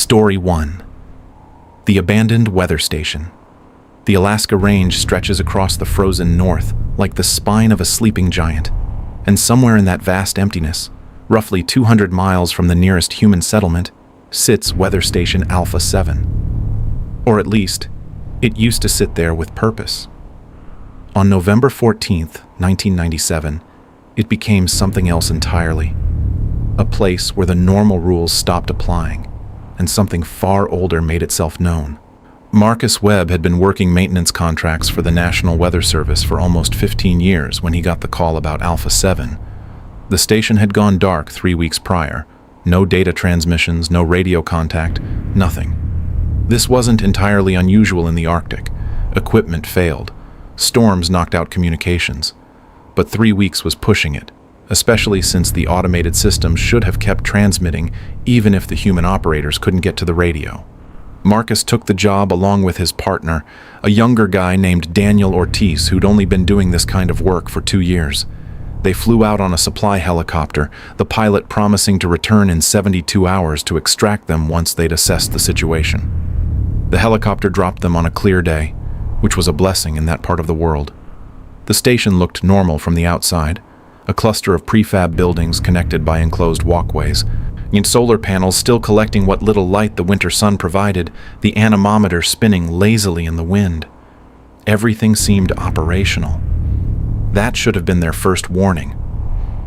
Story 1. The Abandoned Weather Station. The Alaska Range stretches across the frozen north like the spine of a sleeping giant, and somewhere in that vast emptiness, roughly 200 miles from the nearest human settlement, sits Weather Station Alpha 7. Or at least, it used to sit there with purpose. On November 14th, 1997, it became something else entirely. A place where the normal rules stopped applying, and something far older made itself known. Marcus Webb had been working maintenance contracts for the National Weather Service for almost 15 years when he got the call about Alpha 7. The station had gone dark 3 weeks prior. No data transmissions, no radio contact, nothing. This wasn't entirely unusual in the Arctic. Equipment failed. Storms knocked out communications. But 3 weeks was pushing it, especially since the automated system should have kept transmitting even if the human operators couldn't get to the radio. Marcus took the job along with his partner, a younger guy named Daniel Ortiz who'd only been doing this kind of work for 2 years. They flew out on a supply helicopter, the pilot promising to return in 72 hours to extract them once they'd assessed the situation. The helicopter dropped them on a clear day, which was a blessing in that part of the world. The station looked normal from the outside, a cluster of prefab buildings connected by enclosed walkways, and solar panels still collecting what little light the winter sun provided, the anemometer spinning lazily in the wind. Everything seemed operational. That should have been their first warning.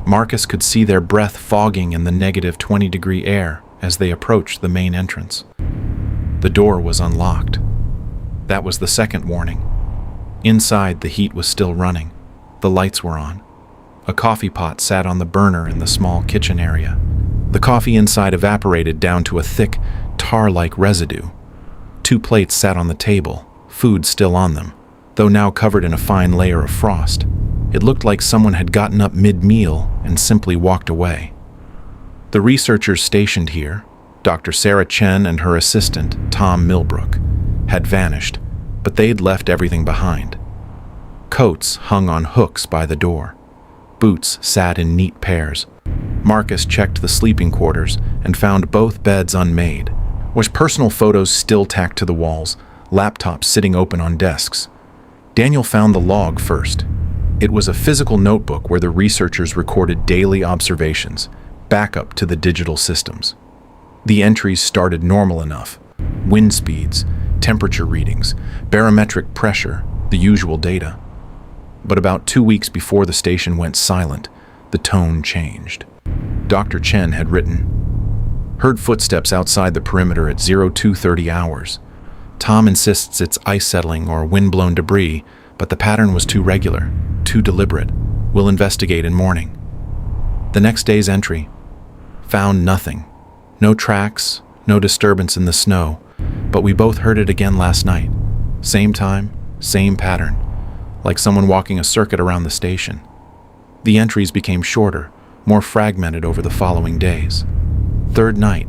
Marcus could see their breath fogging in the negative 20-degree air as they approached the main entrance. The door was unlocked. That was the second warning. Inside, the heat was still running. The lights were on. A coffee pot sat on the burner in the small kitchen area. The coffee inside evaporated down to a thick, tar-like residue. 2 plates sat on the table, food still on them, though now covered in a fine layer of frost. It looked like someone had gotten up mid-meal and simply walked away. The researchers stationed here, Dr. Sarah Chen and her assistant, Tom Milbrook, had vanished, but they'd left everything behind. Coats hung on hooks by the door. Boots sat in neat pairs. Marcus checked the sleeping quarters and found both beds unmade, with personal photos still tacked to the walls, laptops sitting open on desks. Daniel found the log first. It was a physical notebook where the researchers recorded daily observations, backup to the digital systems. The entries started normal enough. Wind speeds, temperature readings, barometric pressure, the usual data. But about 2 weeks before the station went silent, the tone changed. Dr. Chen had written, "Heard footsteps outside the perimeter at 0230 hours. Tom insists it's ice settling or wind-blown debris, but the pattern was too regular, too deliberate. We'll investigate in morning." The next day's entry found nothing. No tracks, no disturbance in the snow, but we both heard it again last night. Same time, same pattern, like someone walking a circuit around the station. The entries became shorter, more fragmented over the following days. Third night,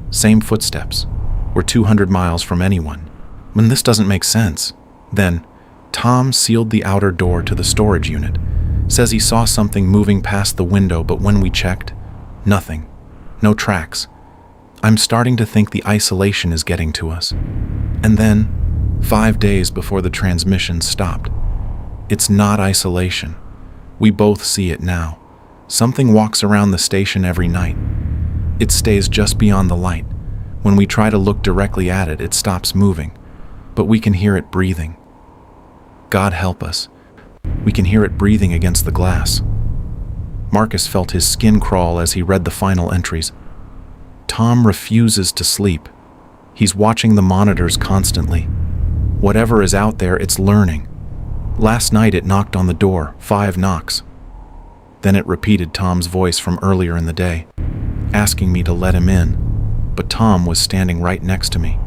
same footsteps. We're 200 miles from anyone. When this doesn't make sense. Then, Tom sealed the outer door to the storage unit. Says he saw something moving past the window, but when we checked, nothing. No tracks. I'm starting to think the isolation is getting to us. And then, 5 days before the transmission stopped. It's not isolation. We both see it now. Something walks around the station every night. It stays just beyond the light. When we try to look directly at it, it stops moving. But we can hear it breathing. God help us. We can hear it breathing against the glass. Marcus felt his skin crawl as he read the final entries. Tom refuses to sleep. He's watching the monitors constantly. Whatever is out there, it's learning. Last night it knocked on the door, 5 knocks. Then it repeated Tom's voice from earlier in the day, asking me to let him in, but Tom was standing right next to me.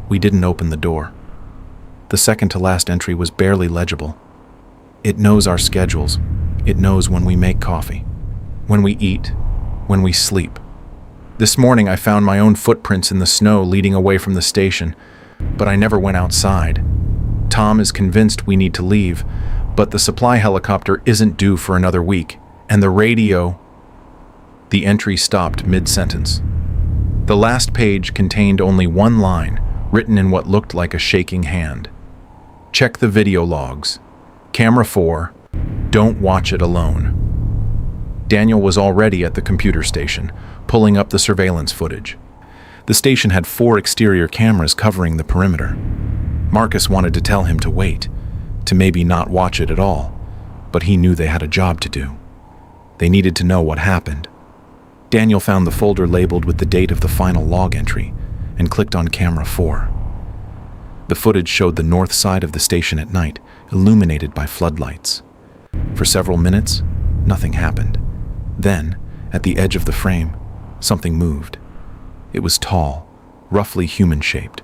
We didn't open the door. The second to last entry was barely legible. It knows our schedules. It knows when we make coffee, when we eat, when we sleep. This morning I found my own footprints in the snow leading away from the station, but I never went outside. Tom is convinced we need to leave, but the supply helicopter isn't due for another week, and the radio... The entry stopped mid-sentence. The last page contained only one line, written in what looked like a shaking hand. Check the video logs. Camera 4, don't watch it alone. Daniel was already at the computer station, pulling up the surveillance footage. The station had 4 exterior cameras covering the perimeter. Marcus wanted to tell him to wait, to maybe not watch it at all, but he knew they had a job to do. They needed to know what happened. Daniel found the folder labeled with the date of the final log entry and clicked on camera 4. The footage showed the north side of the station at night, illuminated by floodlights. For several minutes, nothing happened. Then, at the edge of the frame, something moved. It was tall, roughly human-shaped,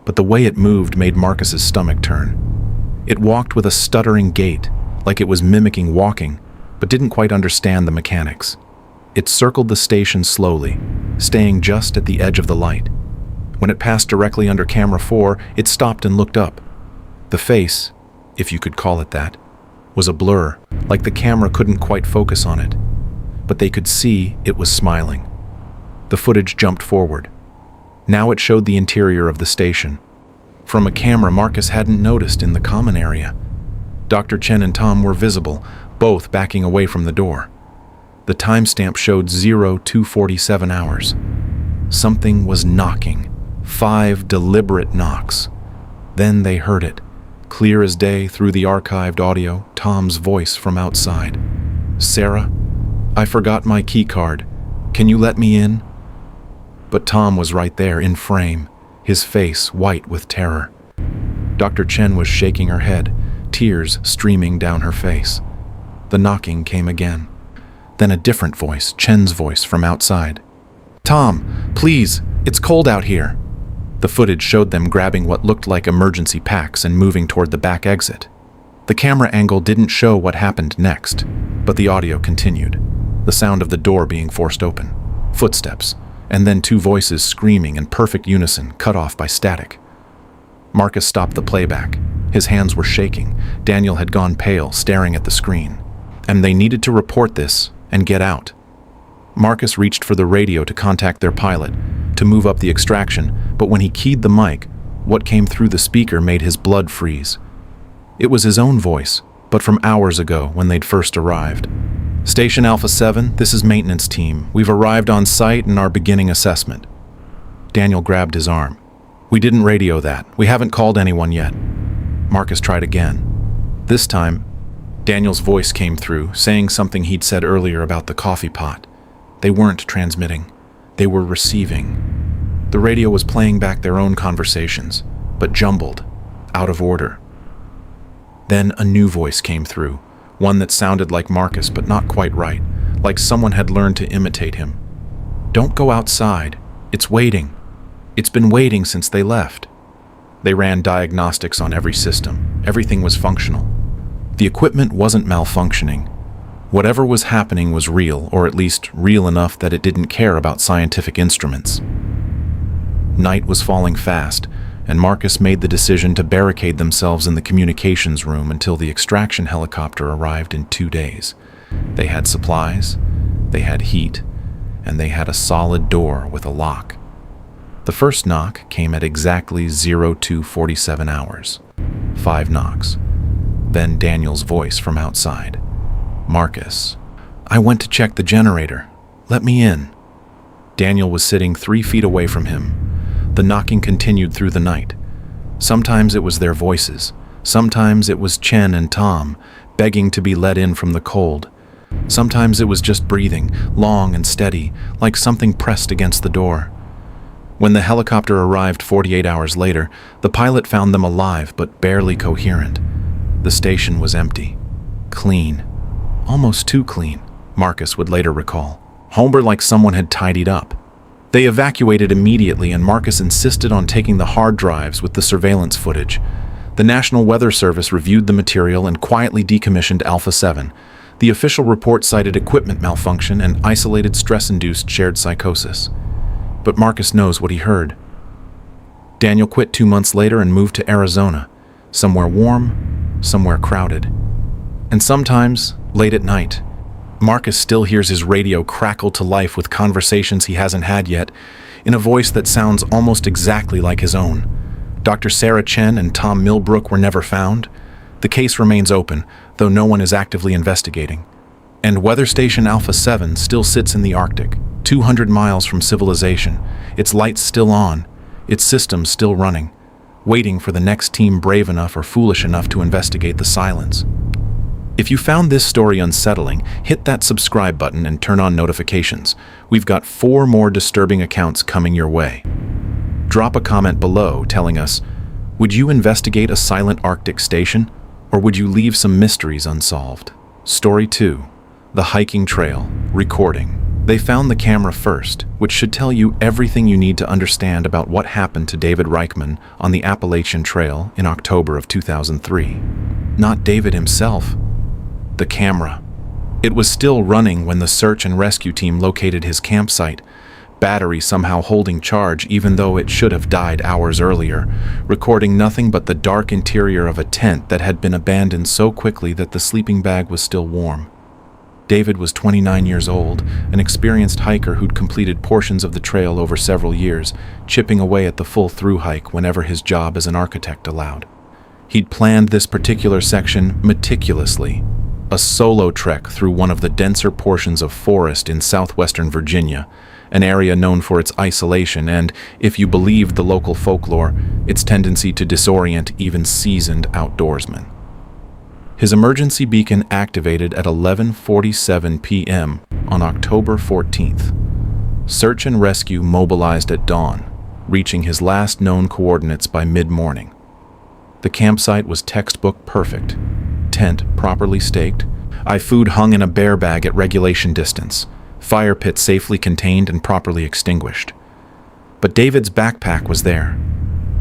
but the way it moved made Marcus's stomach turn. It walked with a stuttering gait, like it was mimicking walking, but didn't quite understand the mechanics. It circled the station slowly, staying just at the edge of the light. When it passed directly under camera 4, it stopped and looked up. The face, if you could call it that, was a blur, like the camera couldn't quite focus on it. But they could see it was smiling. The footage jumped forward. Now it showed the interior of the station. From a camera Marcus hadn't noticed in the common area. Dr. Chen and Tom were visible, both backing away from the door. The timestamp showed 0247 hours. Something was knocking. 5 deliberate knocks. Then they heard it, clear as day through the archived audio, Tom's voice from outside. "Sarah, I forgot my key card. Can you let me in?" But Tom was right there in frame, his face white with terror. Dr. Chen was shaking her head, tears streaming down her face. The knocking came again. Then a different voice, Chen's voice from outside. "Tom, please, it's cold out here." The footage showed them grabbing what looked like emergency packs and moving toward the back exit. The camera angle didn't show what happened next, but the audio continued. The sound of the door being forced open, footsteps, and then 2 voices screaming in perfect unison, cut off by static. Marcus stopped the playback. His hands were shaking. Daniel had gone pale, staring at the screen. And they needed to report this and get out. Marcus reached for the radio to contact their pilot, to move up the extraction, but when he keyed the mic, what came through the speaker made his blood freeze. It was his own voice, but from hours ago when they'd first arrived. "Station Alpha 7, this is maintenance team. We've arrived on site and are beginning assessment." Daniel grabbed his arm. "We didn't radio that. We haven't called anyone yet." Marcus tried again. This time, Daniel's voice came through, saying something he'd said earlier about the coffee pot. They weren't transmitting. They were receiving. The radio was playing back their own conversations, but jumbled, out of order. Then a new voice came through, one that sounded like Marcus but not quite right, like someone had learned to imitate him. "Don't go outside. It's waiting. It's been waiting since they left." They ran diagnostics on every system. Everything was functional. The equipment wasn't malfunctioning. Whatever was happening was real, or at least real enough that it didn't care about scientific instruments. Night was falling fast, and Marcus made the decision to barricade themselves in the communications room until the extraction helicopter arrived in 2 days. They had supplies, they had heat, and they had a solid door with a lock. The first knock came at exactly 0247 hours. 5 knocks. Then Daniel's voice from outside. "Marcus, I went to check the generator. Let me in." Daniel was sitting 3 feet away from him. The knocking continued through the night. Sometimes it was their voices. Sometimes it was Chen and Tom, begging to be let in from the cold. Sometimes it was just breathing, long and steady, like something pressed against the door. When the helicopter arrived 48 hours later, the pilot found them alive but barely coherent. The station was empty. Clean. Almost too clean, Marcus would later recall. Homber like someone had tidied up. They evacuated immediately, and Marcus insisted on taking the hard drives with the surveillance footage. The National Weather Service reviewed the material and quietly decommissioned Alpha 7. The official report cited equipment malfunction and isolated stress-induced shared psychosis. But Marcus knows what he heard. Daniel quit 2 months later and moved to Arizona, somewhere warm, somewhere crowded. And sometimes, late at night, Marcus still hears his radio crackle to life with conversations he hasn't had yet, in a voice that sounds almost exactly like his own. Dr. Sarah Chen and Tom Milbrook were never found. The case remains open, though no one is actively investigating. And Weather Station Alpha 7 still sits in the Arctic, 200 miles from civilization, its lights still on, its systems still running, waiting for the next team brave enough or foolish enough to investigate the silence. If you found this story unsettling, hit that subscribe button and turn on notifications. We've got 4 more disturbing accounts coming your way. Drop a comment below telling us, would you investigate a silent Arctic station, or would you leave some mysteries unsolved? Story 2. The Hiking Trail. Recording. They found the camera first, which should tell you everything you need to understand about what happened to David Reichman on the Appalachian Trail in October of 2003. Not David himself. The camera. It was still running when the search and rescue team located his campsite, battery somehow holding charge even though it should have died hours earlier, recording nothing but the dark interior of a tent that had been abandoned so quickly that the sleeping bag was still warm. David was 29 years old, an experienced hiker who'd completed portions of the trail over several years, chipping away at the full through hike whenever his job as an architect allowed. He'd planned this particular section meticulously, a solo trek through one of the denser portions of forest in southwestern Virginia, an area known for its isolation and, if you believed the local folklore, its tendency to disorient even seasoned outdoorsmen. His emergency beacon activated at 11:47 p.m. on October 14th. Search and rescue mobilized at dawn, reaching his last known coordinates by mid-morning. The campsite was textbook perfect. Tent properly staked, food hung in a bear bag at regulation distance, fire pit safely contained and properly extinguished. But David's backpack was there.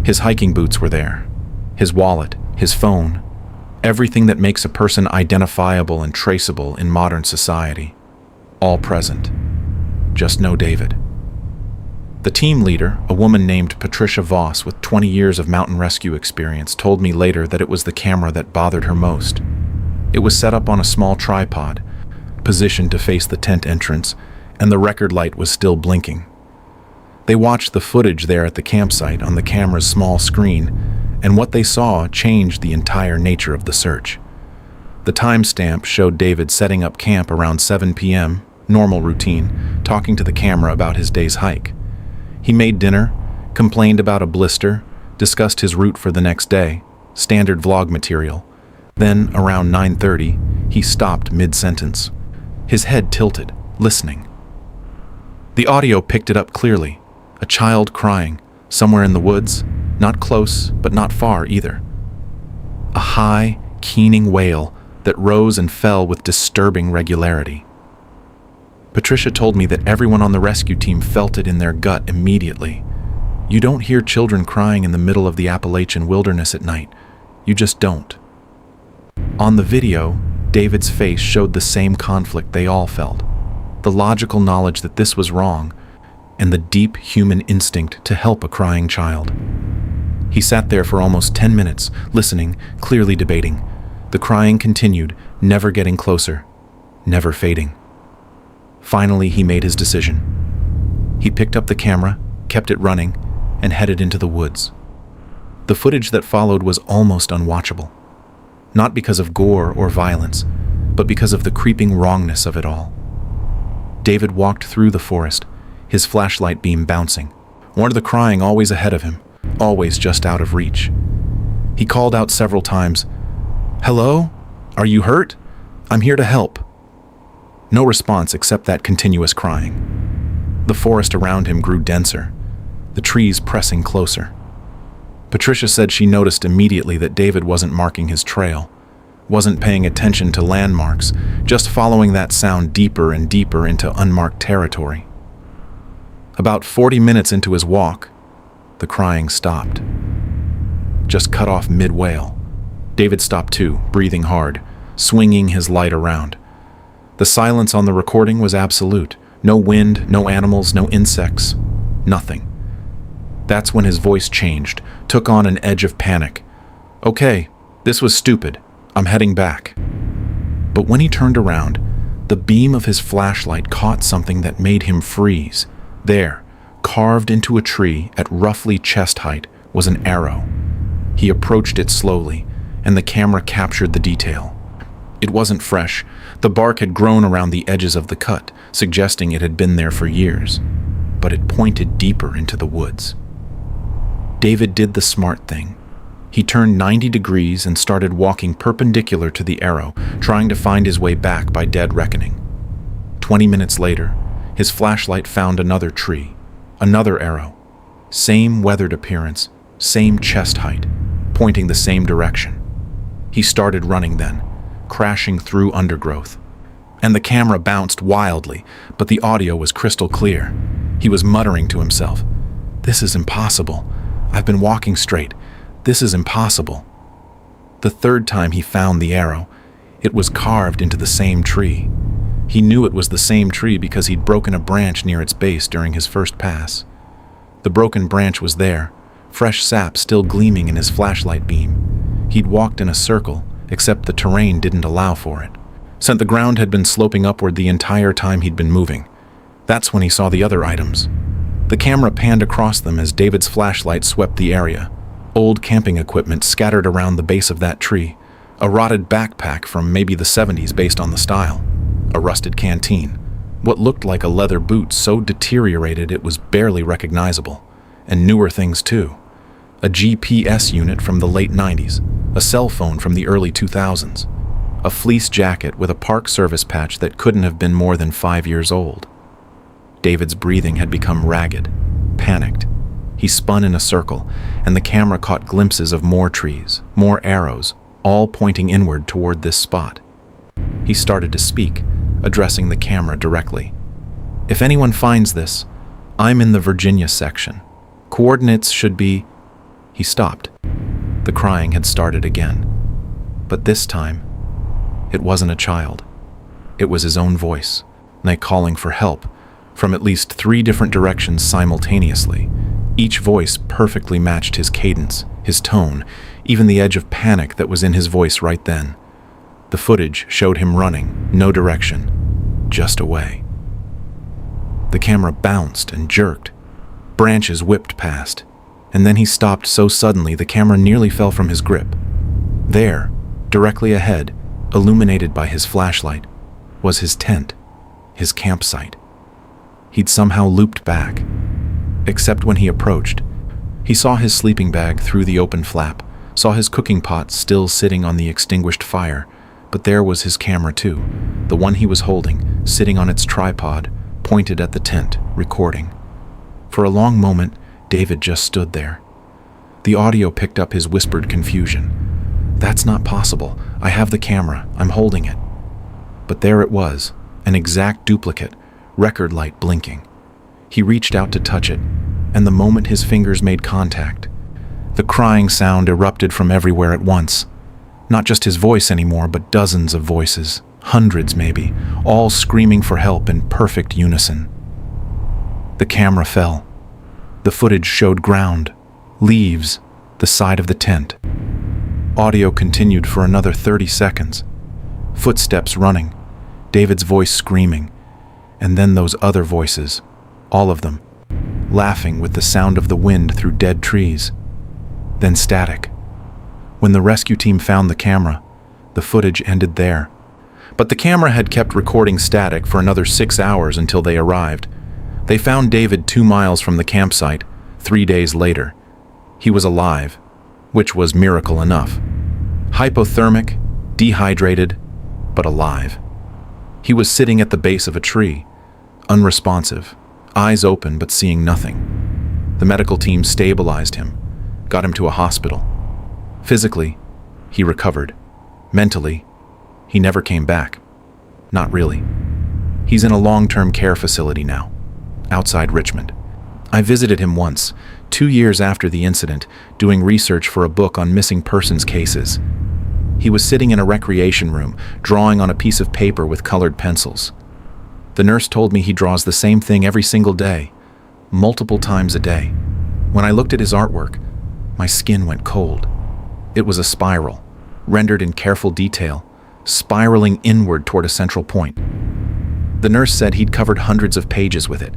His hiking boots were there. His wallet, his phone, everything that makes a person identifiable and traceable in modern society. All present. Just no David. The team leader, a woman named Patricia Voss with 20 years of mountain rescue experience, told me later that it was the camera that bothered her most. It was set up on a small tripod, positioned to face the tent entrance, and the record light was still blinking. They watched the footage there at the campsite on the camera's small screen, and what they saw changed the entire nature of the search. The timestamp showed David setting up camp around 7 p.m., normal routine, talking to the camera about his day's hike. He made dinner, complained about a blister, discussed his route for the next day, standard vlog material. Then, around 9:30, he stopped mid-sentence. His head tilted, listening. The audio picked it up clearly. A child crying, somewhere in the woods, not close, but not far either. A high, keening wail that rose and fell with disturbing regularity. Patricia told me that everyone on the rescue team felt it in their gut immediately. You don't hear children crying in the middle of the Appalachian wilderness at night. You just don't. On the video, David's face showed the same conflict they all felt. The logical knowledge that this was wrong, and the deep human instinct to help a crying child. He sat there for almost 10 minutes, listening, clearly debating. The crying continued, never getting closer, never fading. Finally, he made his decision. He picked up the camera, kept it running, and headed into the woods. The footage that followed was almost unwatchable. Not because of gore or violence, but because of the creeping wrongness of it all. David walked through the forest, his flashlight beam bouncing, more of the crying always ahead of him, always just out of reach. He called out several times, "Hello? Are you hurt? I'm here to help." No response except that continuous crying. The forest around him grew denser, the trees pressing closer. Patricia said she noticed immediately that David wasn't marking his trail, wasn't paying attention to landmarks, just following that sound deeper and deeper into unmarked territory. About 40 minutes into his walk, the crying stopped. Just cut off mid-wail. David stopped too, breathing hard, swinging his light around. The silence on the recording was absolute. No wind, no animals, no insects, nothing. That's when his voice changed, took on an edge of panic. "Okay, this was stupid. I'm heading back." But when he turned around, The beam of his flashlight caught something that made him freeze. There, carved into a tree at roughly chest height, was an arrow. He approached it slowly, and the camera captured the detail. It wasn't fresh. The bark had grown around the edges of the cut, suggesting it had been there for years. But it pointed deeper into the woods. David did the smart thing. He turned 90 degrees and started walking perpendicular to the arrow, trying to find his way back by dead reckoning. 20 minutes later, his flashlight found another tree, another arrow. Same weathered appearance, same chest height, pointing the same direction. He started running then, crashing through undergrowth. And the camera bounced wildly, but the audio was crystal clear. He was muttering to himself, "This is impossible. I've been walking straight. This is impossible." The third time he found the arrow, it was carved into the same tree. He knew it was the same tree because he'd broken a branch near its base during his first pass. The broken branch was there, fresh sap still gleaming in his flashlight beam. He'd walked in a circle, except the terrain didn't allow for it. Since the ground had been sloping upward the entire time he'd been moving. That's when he saw the other items. The camera panned across them as David's flashlight swept the area. Old camping equipment scattered around the base of that tree. A rotted backpack from maybe the 70s based on the style. A rusted canteen. What looked like a leather boot so deteriorated it was barely recognizable. And newer things too. A GPS unit from the late 90s. A cell phone from the early 2000s. A fleece jacket with a Park Service patch that couldn't have been more than 5 years old. David's breathing had become ragged, panicked. He spun in a circle, and the camera caught glimpses of more trees, more arrows, all pointing inward toward this spot. He started to speak, addressing the camera directly. "If anyone finds this, I'm in the Virginia section. Coordinates should be..." He stopped. The crying had started again. But this time, it wasn't a child. It was his own voice, calling for help, from at least 3 different directions simultaneously. Each voice perfectly matched his cadence, his tone, even the edge of panic that was in his voice right then. The footage showed him running, no direction, just away. The camera bounced and jerked. Branches whipped past, and then he stopped so suddenly the camera nearly fell from his grip. There, directly ahead, illuminated by his flashlight, was his tent, his campsite. He'd somehow looped back. Except when he approached, he saw his sleeping bag through the open flap, saw his cooking pot still sitting on the extinguished fire, but there was his camera too, the one he was holding, sitting on its tripod, pointed at the tent, recording. For a long moment, David just stood there. The audio picked up his whispered confusion. "That's not possible. I have the camera. I'm holding it." But there it was, an exact duplicate, record light blinking. He reached out to touch it, and the moment his fingers made contact, the crying sound erupted from everywhere at once. Not just his voice anymore, but dozens of voices, hundreds maybe, all screaming for help in perfect unison. The camera fell. The footage showed ground, leaves, the side of the tent. Audio continued for another 30 seconds. Footsteps running, David's voice screaming, and then those other voices, all of them, laughing with the sound of the wind through dead trees. Then static. When the rescue team found the camera, the footage ended there. But the camera had kept recording static for another 6 hours until they arrived. They found David 2 miles from the campsite, 3 days later. He was alive, which was miracle enough. Hypothermic, dehydrated, but alive. He was sitting at the base of a tree, unresponsive, eyes open but seeing nothing. The medical team stabilized him, got him to a hospital. Physically, he recovered. Mentally, he never came back. Not really. He's in a long-term care facility now, outside Richmond. I visited him once, 2 years after the incident, doing research for a book on missing persons cases. He was sitting in a recreation room, drawing on a piece of paper with colored pencils. The nurse told me he draws the same thing every single day, multiple times a day. When I looked at his artwork, my skin went cold. It was a spiral, rendered in careful detail, spiraling inward toward a central point. The nurse said he'd covered hundreds of pages with it.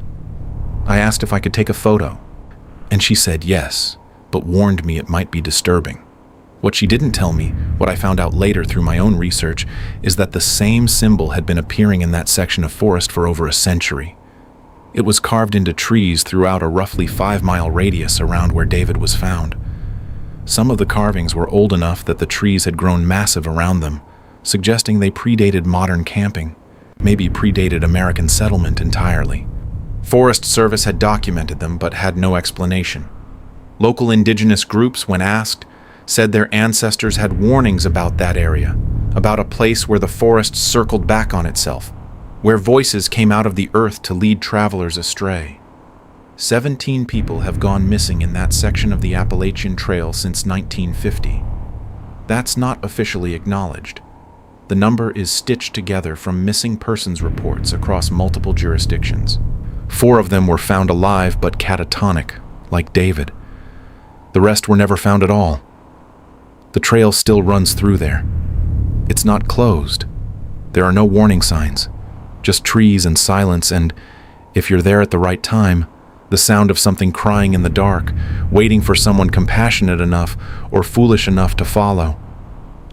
I asked if I could take a photo, and she said yes, but warned me it might be disturbing. What she didn't tell me, what I found out later through my own research, is that the same symbol had been appearing in that section of forest for over a century. It was carved into trees throughout a roughly 5-mile radius around where David was found. Some of the carvings were old enough that the trees had grown massive around them, suggesting they predated modern camping, maybe predated American settlement entirely. Forest Service had documented them but had no explanation. Local indigenous groups, when asked, said their ancestors had warnings about that area, about a place where the forest circled back on itself, where voices came out of the earth to lead travelers astray. 17 people have gone missing in that section of the Appalachian Trail since 1950. That's not officially acknowledged. The number is stitched together from missing persons reports across multiple jurisdictions. 4 of them were found alive but catatonic, like David. The rest were never found at all. The trail still runs through there. It's not closed. There are no warning signs, just trees and silence, and, if you're there at the right time, the sound of something crying in the dark, waiting for someone compassionate enough or foolish enough to follow.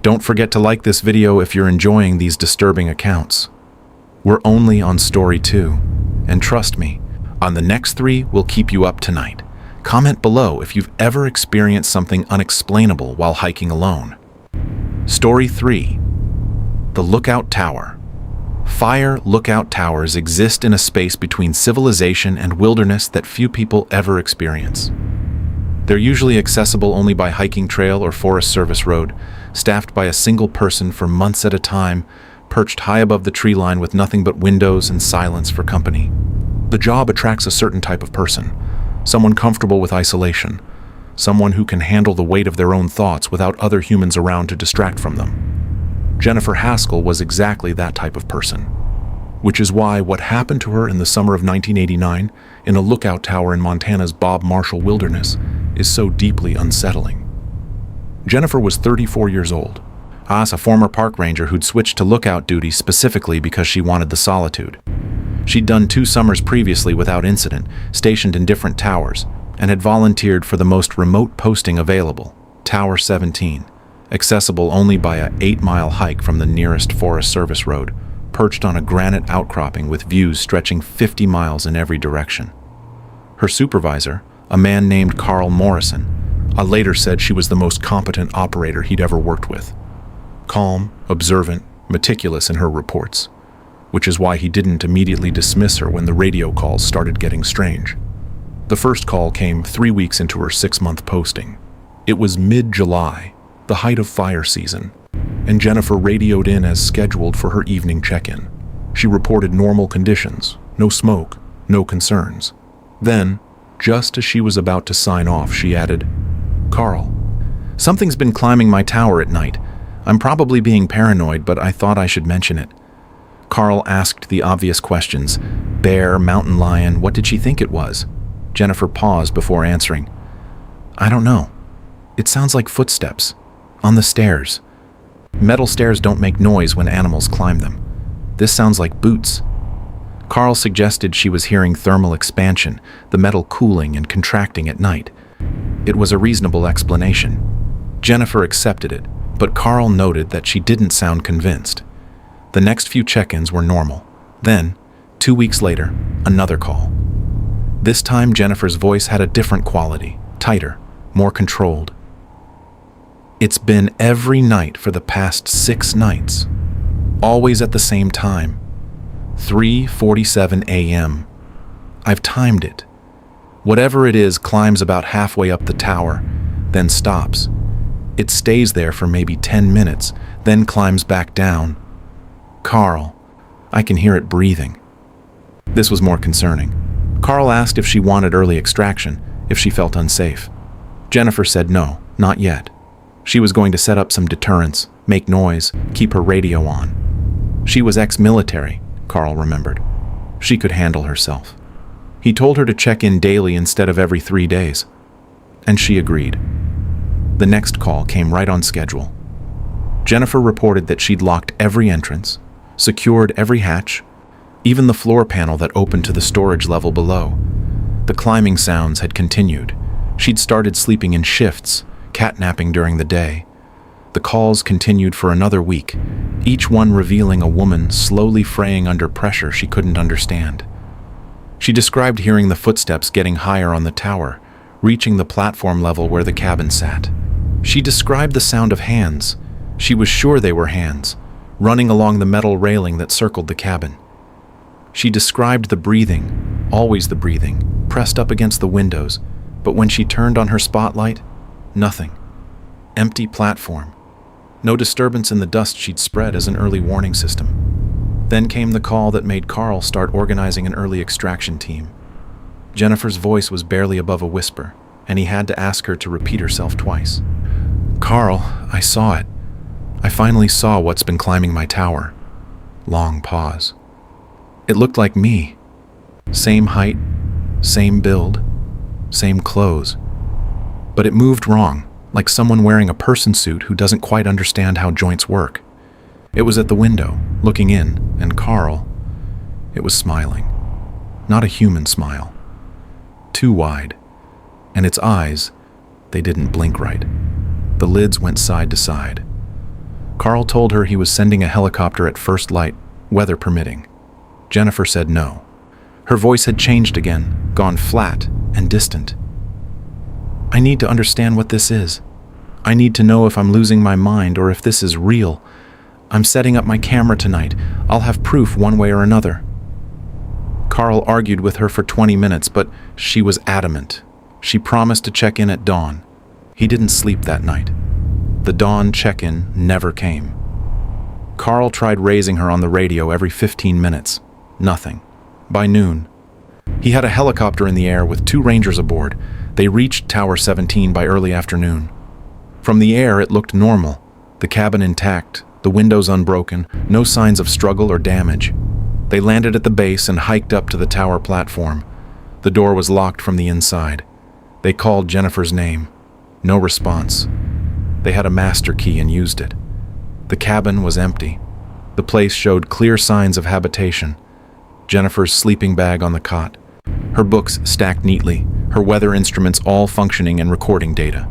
Don't forget to like this video if you're enjoying these disturbing accounts. We're only on story 2, and trust me, on the next 3 we'll keep you up tonight. Comment below if you've ever experienced something unexplainable while hiking alone. Story 3. The Lookout Tower. Fire lookout towers exist in a space between civilization and wilderness that few people ever experience. They're usually accessible only by hiking trail or Forest Service road, staffed by a single person for months at a time, perched high above the tree line with nothing but windows and silence for company. The job attracts a certain type of person, someone comfortable with isolation, someone who can handle the weight of their own thoughts without other humans around to distract from them. Jennifer Haskell was exactly that type of person, which is why what happened to her in the summer of 1989 in a lookout tower in Montana's Bob Marshall Wilderness is so deeply unsettling. Jennifer was 34 years old, a former park ranger who'd switched to lookout duty specifically because she wanted the solitude. She'd done 2 summers previously without incident, stationed in different towers, and had volunteered for the most remote posting available, Tower 17, accessible only by a 8-mile hike from the nearest Forest Service road, perched on a granite outcropping with views stretching 50 miles in every direction. Her supervisor, a man named Carl Morrison, later said she was the most competent operator he'd ever worked with. Calm, observant, meticulous in her reports, which is why he didn't immediately dismiss her when the radio calls started getting strange. The first call came 3 weeks into her 6-month posting. It was mid-July, the height of fire season, and Jennifer radioed in as scheduled for her evening check-in. She reported normal conditions, no smoke, no concerns. Then, just as she was about to sign off, she added, "Carl, something's been climbing my tower at night. I'm probably being paranoid, but I thought I should mention it." Carl asked the obvious questions. Bear, mountain lion, what did she think it was? Jennifer paused before answering. "I don't know. It sounds like footsteps. On the stairs. Metal stairs don't make noise when animals climb them. This sounds like boots." Carl suggested she was hearing thermal expansion, the metal cooling and contracting at night. It was a reasonable explanation. Jennifer accepted it, but Carl noted that she didn't sound convinced. The next few check-ins were normal. Then, 2 weeks later, another call. This time Jennifer's voice had a different quality, tighter, more controlled. "It's been every night for the past 6 nights. Always at the same time. 3:47 a.m. I've timed it. Whatever it is climbs about halfway up the tower, then stops. It stays there for maybe 10 minutes, then climbs back down. Carl, I can hear it breathing." This was more concerning. Carl asked if she wanted early extraction, if she felt unsafe. Jennifer said no, not yet. She was going to set up some deterrents, make noise, keep her radio on. She was ex-military, Carl remembered. She could handle herself. He told her to check in daily instead of every 3 days. And she agreed. The next call came right on schedule. Jennifer reported that she'd locked every entrance, secured every hatch, even the floor panel that opened to the storage level below. The climbing sounds had continued. She'd started sleeping in shifts, catnapping during the day. The calls continued for another week, each one revealing a woman slowly fraying under pressure she couldn't understand. She described hearing the footsteps getting higher on the tower, reaching the platform level where the cabin sat. She described the sound of hands. She was sure they were hands, running along the metal railing that circled the cabin. She described the breathing, always the breathing, pressed up against the windows, but when she turned on her spotlight, nothing. Empty platform. No disturbance in the dust she'd spread as an early warning system. Then came the call that made Carl start organizing an early extraction team. Jennifer's voice was barely above a whisper, and he had to ask her to repeat herself twice. "Carl, I saw it. I finally saw what's been climbing my tower." Long pause. "It looked like me. Same height, same build, same clothes. But it moved wrong, like someone wearing a person suit who doesn't quite understand how joints work. It was at the window, looking in, and Carl, it was smiling. Not a human smile. Too wide. And its eyes, they didn't blink right. The lids went side to side. Carl told her he was sending a helicopter at first light, weather permitting. Jennifer said no. Her voice had changed again, gone flat and distant. "I need to understand what this is. I need to know if I'm losing my mind or if this is real. I'm setting up my camera tonight. I'll have proof one way or another." Carl argued with her for 20 minutes, but she was adamant. She promised to check in at dawn. He didn't sleep that night. The dawn check-in never came. Carl tried raising her on the radio every 15 minutes. Nothing. By noon, he had a helicopter in the air with 2 Rangers aboard. They reached Tower 17 by early afternoon. From the air, it looked normal. The cabin intact, the windows unbroken, no signs of struggle or damage. They landed at the base and hiked up to the tower platform. The door was locked from the inside. They called Jennifer's name. No response. They had a master key and used it. The cabin was empty. The place showed clear signs of habitation. Jennifer's sleeping bag on the cot. Her books stacked neatly, her weather instruments all functioning and recording data.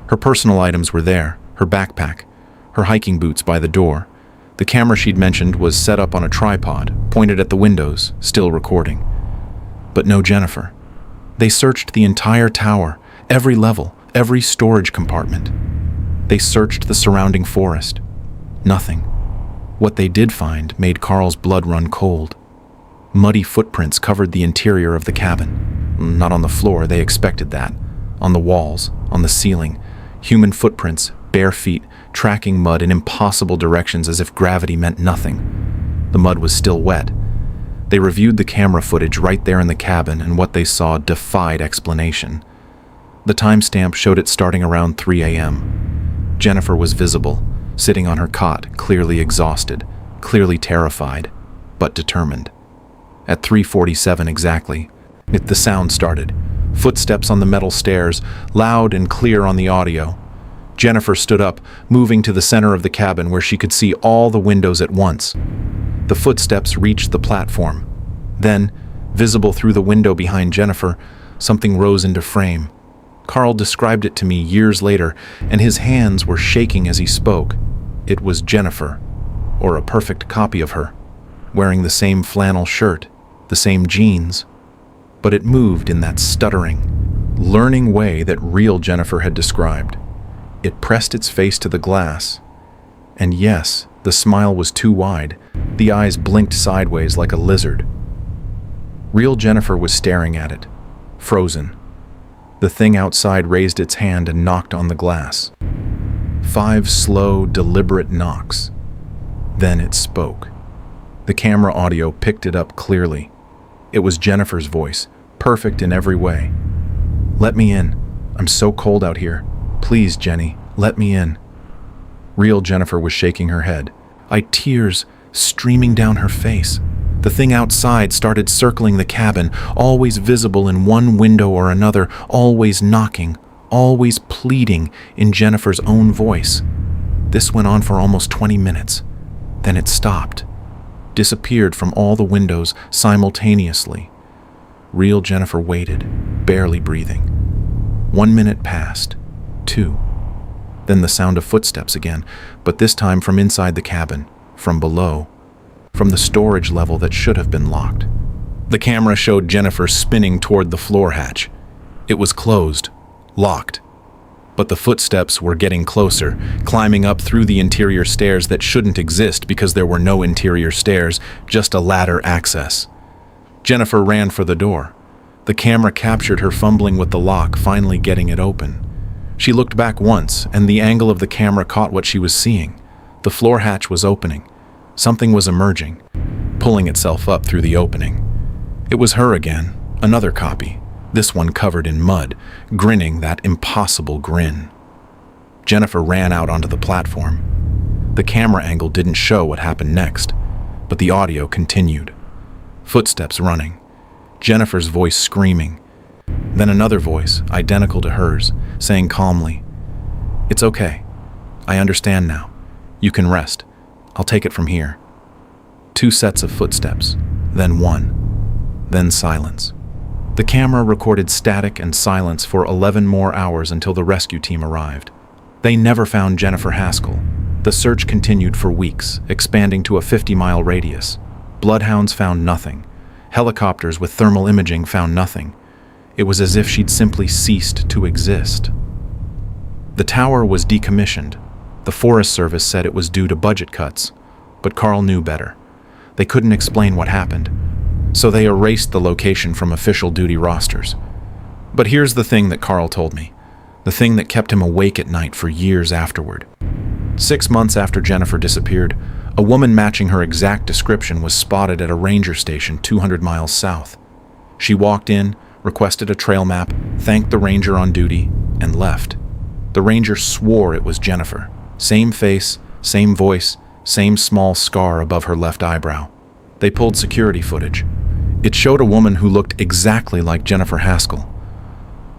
Her personal items were there, her backpack, her hiking boots by the door. The camera she'd mentioned was set up on a tripod, pointed at the windows, still recording. But no Jennifer. They searched the entire tower, every level, every storage compartment. They searched the surrounding forest. Nothing. What they did find made Carl's blood run cold. Muddy footprints covered the interior of the cabin. Not on the floor, they expected that. On the walls, on the ceiling. Human footprints, bare feet, tracking mud in impossible directions as if gravity meant nothing. The mud was still wet. They reviewed the camera footage right there in the cabin, and what they saw defied explanation. The timestamp showed it starting around 3 a.m. Jennifer was visible, sitting on her cot, clearly exhausted, clearly terrified, but determined. At 3:47 exactly, the sound started. Footsteps on the metal stairs, loud and clear on the audio. Jennifer stood up, moving to the center of the cabin where she could see all the windows at once. The footsteps reached the platform. Then, visible through the window behind Jennifer, something rose into frame. Carl described it to me years later, and his hands were shaking as he spoke. It was Jennifer, or a perfect copy of her, wearing the same flannel shirt, the same jeans, but it moved in that stuttering, learning way that real Jennifer had described. It pressed its face to the glass, and yes, the smile was too wide. The eyes blinked sideways like a lizard. Real Jennifer was staring at it, frozen. The thing outside raised its hand and knocked on the glass. 5 slow, deliberate knocks. Then it spoke. The camera audio picked it up clearly. It was Jennifer's voice, perfect in every way. "Let me in. I'm so cold out here. Please, Jenny, let me in." Real Jennifer was shaking her head, tears streaming down her face. The thing outside started circling the cabin, always visible in one window or another, always knocking, always pleading in Jennifer's own voice. This went on for almost 20 minutes. Then it stopped. disappeared from all the windows simultaneously. Real Jennifer waited, barely breathing. 1 minute passed, 2. Then the sound of footsteps again, but this time from inside the cabin, from below, from the storage level that should have been locked. The camera showed Jennifer spinning toward the floor hatch. It was closed, locked. But the footsteps were getting closer, climbing up through the interior stairs that shouldn't exist because there were no interior stairs, just a ladder access. Jennifer ran for the door. The camera captured her fumbling with the lock, finally getting it open. She looked back once, and the angle of the camera caught what she was seeing. The floor hatch was opening. Something was emerging, pulling itself up through the opening. It was her again, another copy, this one covered in mud, grinning that impossible grin. Jennifer ran out onto the platform. The camera angle didn't show what happened next, but the audio continued. Footsteps running, Jennifer's voice screaming, then another voice, identical to hers, saying calmly, "It's okay. I understand now. You can rest. I'll take it from here." 2 sets of footsteps, then 1, then silence. The camera recorded static and silence for 11 more hours until the rescue team arrived. They never found Jennifer Haskell. The search continued for weeks, expanding to a 50-mile radius. Bloodhounds found nothing. Helicopters with thermal imaging found nothing. It was as if she'd simply ceased to exist. The tower was decommissioned. The Forest Service said it was due to budget cuts, but Carl knew better. They couldn't explain what happened, so they erased the location from official duty rosters. But here's the thing that Carl told me, the thing that kept him awake at night for years afterward. 6 months after Jennifer disappeared, a woman matching her exact description was spotted at a ranger station 200 miles south. She walked in, requested a trail map, thanked the ranger on duty, and left. The ranger swore it was Jennifer. Same face, same voice, same small scar above her left eyebrow. They pulled security footage. It showed a woman who looked exactly like Jennifer Haskell.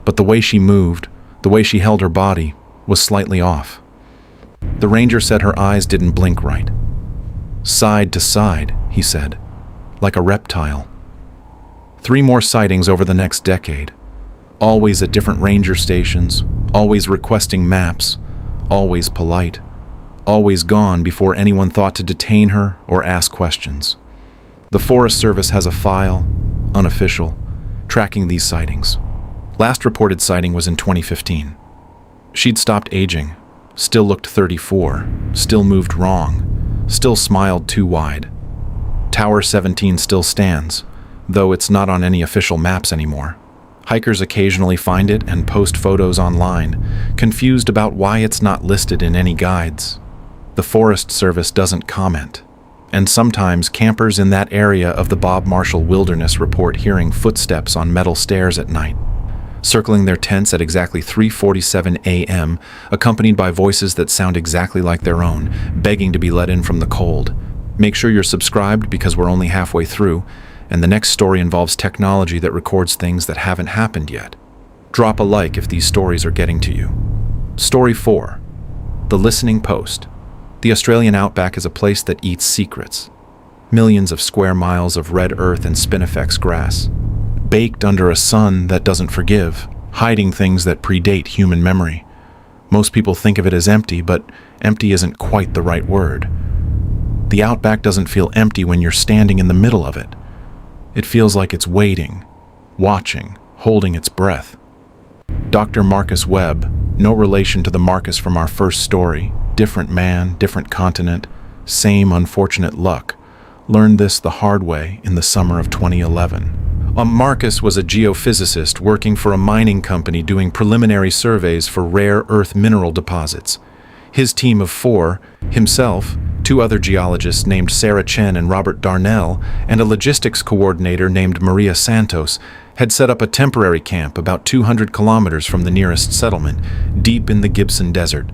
But the way she moved, the way she held her body, was slightly off. The ranger said her eyes didn't blink right. Side to side, he said, like a reptile. 3 more sightings over the next decade, always at different ranger stations, always requesting maps, always polite, always gone before anyone thought to detain her or ask questions. The Forest Service has a file, unofficial, tracking these sightings. Last reported sighting was in 2015. She'd stopped aging, still looked 34, still moved wrong, still smiled too wide. Tower 17 still stands, though it's not on any official maps anymore. Hikers occasionally find it and post photos online, confused about why it's not listed in any guides. The Forest Service doesn't comment, and sometimes campers in that area of the Bob Marshall Wilderness report hearing footsteps on metal stairs at night, circling their tents at exactly 3:47 a.m., accompanied by voices that sound exactly like their own, begging to be let in from the cold. Make sure you're subscribed because we're only halfway through, and the next story involves technology that records things that haven't happened yet. Drop a like if these stories are getting to you. Story 4. The Listening Post. The Australian outback is a place that eats secrets. Millions of square miles of red earth and spinifex grass, baked under a sun that doesn't forgive, hiding things that predate human memory. Most people think of it as empty, but empty isn't quite the right word. The outback doesn't feel empty when you're standing in the middle of it. It feels like it's waiting, watching, holding its breath. Dr. Marcus Webb, no relation to the Marcus from our first story, different man, different continent, same unfortunate luck, learned this the hard way in the summer of 2011. Marcus was a geophysicist working for a mining company doing preliminary surveys for rare earth mineral deposits. His team of 4, himself, 2 other geologists named Sarah Chen and Robert Darnell, and a logistics coordinator named Maria Santos, had set up a temporary camp about 200 kilometers from the nearest settlement, deep in the Gibson Desert.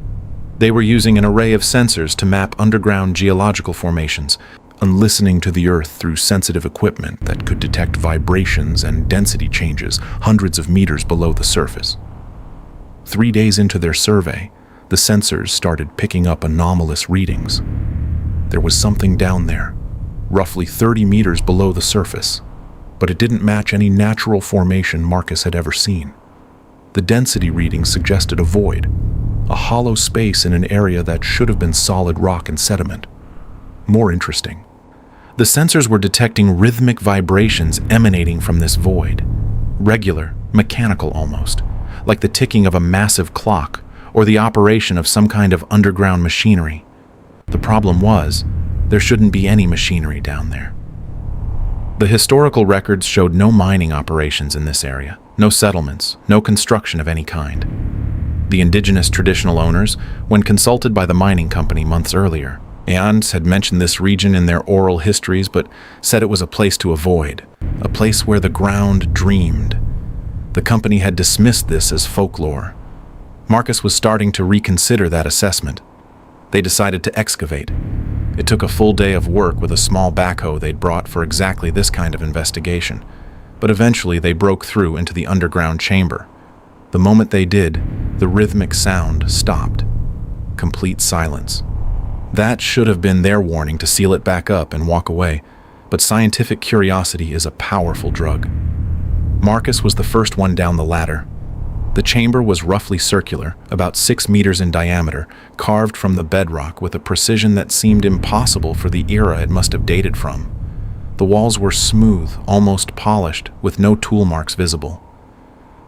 They were using an array of sensors to map underground geological formations, and listening to the earth through sensitive equipment that could detect vibrations and density changes hundreds of meters below the surface. 3 days into their survey, the sensors started picking up anomalous readings. There was something down there, roughly 30 meters below the surface, but it didn't match any natural formation Marcus had ever seen. The density readings suggested a void, a hollow space in an area that should have been solid rock and sediment. More interesting, the sensors were detecting rhythmic vibrations emanating from this void, regular, mechanical almost, like the ticking of a massive clock or the operation of some kind of underground machinery. The problem was, there shouldn't be any machinery down there. The historical records showed no mining operations in this area, no settlements, no construction of any kind. The indigenous traditional owners, when consulted by the mining company months earlier, Aeons had mentioned this region in their oral histories but said it was a place to avoid, a place where the ground dreamed. The company had dismissed this as folklore. Marcus was starting to reconsider that assessment. They decided to excavate. It took a full day of work with a small backhoe they'd brought for exactly this kind of investigation, but eventually they broke through into the underground chamber. The moment they did, the rhythmic sound stopped. Complete silence. That should have been their warning to seal it back up and walk away, but scientific curiosity is a powerful drug. Marcus was the first one down the ladder. The chamber was roughly circular, about 6 meters in diameter, carved from the bedrock with a precision that seemed impossible for the era it must have dated from. The walls were smooth, almost polished, with no tool marks visible.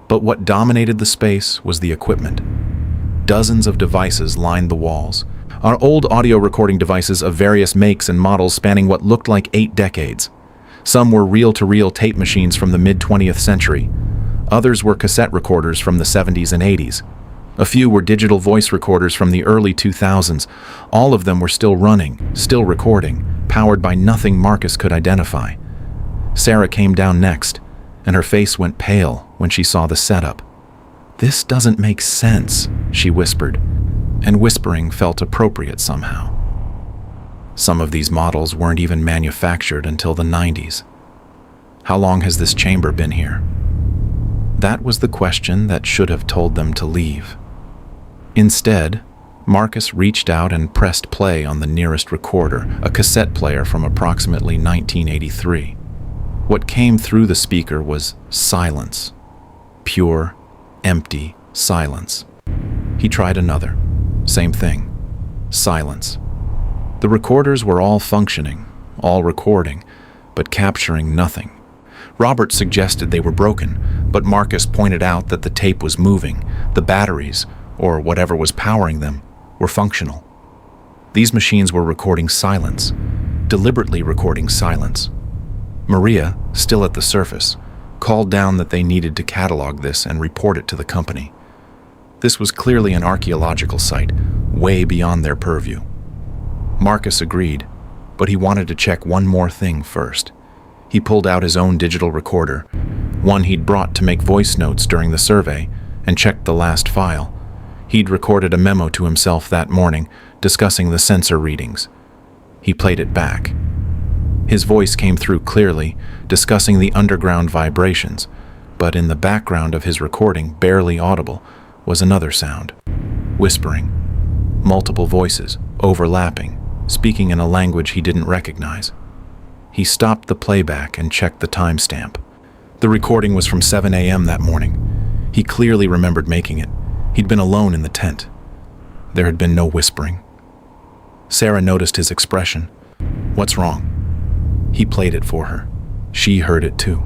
But what dominated the space was the equipment. Dozens of devices lined the walls, our old audio recording devices of various makes and models spanning what looked like 8 decades. Some were reel-to-reel tape machines from the mid-20th century. Others were cassette recorders from the 70s and 80s. A few were digital voice recorders from the early 2000s. All of them were still running, still recording, powered by nothing Marcus could identify. Sarah came down next, and her face went pale when she saw the setup. "This doesn't make sense," she whispered, and whispering felt appropriate somehow. Some of these models weren't even manufactured until the 90s. How long has this chamber been here? That was the question that should have told them to leave. Instead, Marcus reached out and pressed play on the nearest recorder, a cassette player from approximately 1983. What came through the speaker was silence. Pure, empty silence. He tried another. Same thing. Silence. The recorders were all functioning, all recording, but capturing nothing. Robert suggested they were broken, but Marcus pointed out that the tape was moving. The batteries, or whatever was powering them, were functional. These machines were recording silence, deliberately recording silence. Maria, still at the surface, called down that they needed to catalog this and report it to the company. This was clearly an archaeological site, way beyond their purview. Marcus agreed, but he wanted to check one more thing first. He pulled out his own digital recorder, one he'd brought to make voice notes during the survey, and checked the last file. He'd recorded a memo to himself that morning, discussing the sensor readings. He played it back. His voice came through clearly, discussing the underground vibrations, but in the background of his recording, barely audible, was another sound. Whispering. Multiple voices, overlapping, speaking in a language he didn't recognize. He stopped the playback and checked the timestamp. The recording was from 7 a.m. that morning. He clearly remembered making it. He'd been alone in the tent. There had been no whispering. Sarah noticed his expression. "What's wrong?" He played it for her. She heard it too.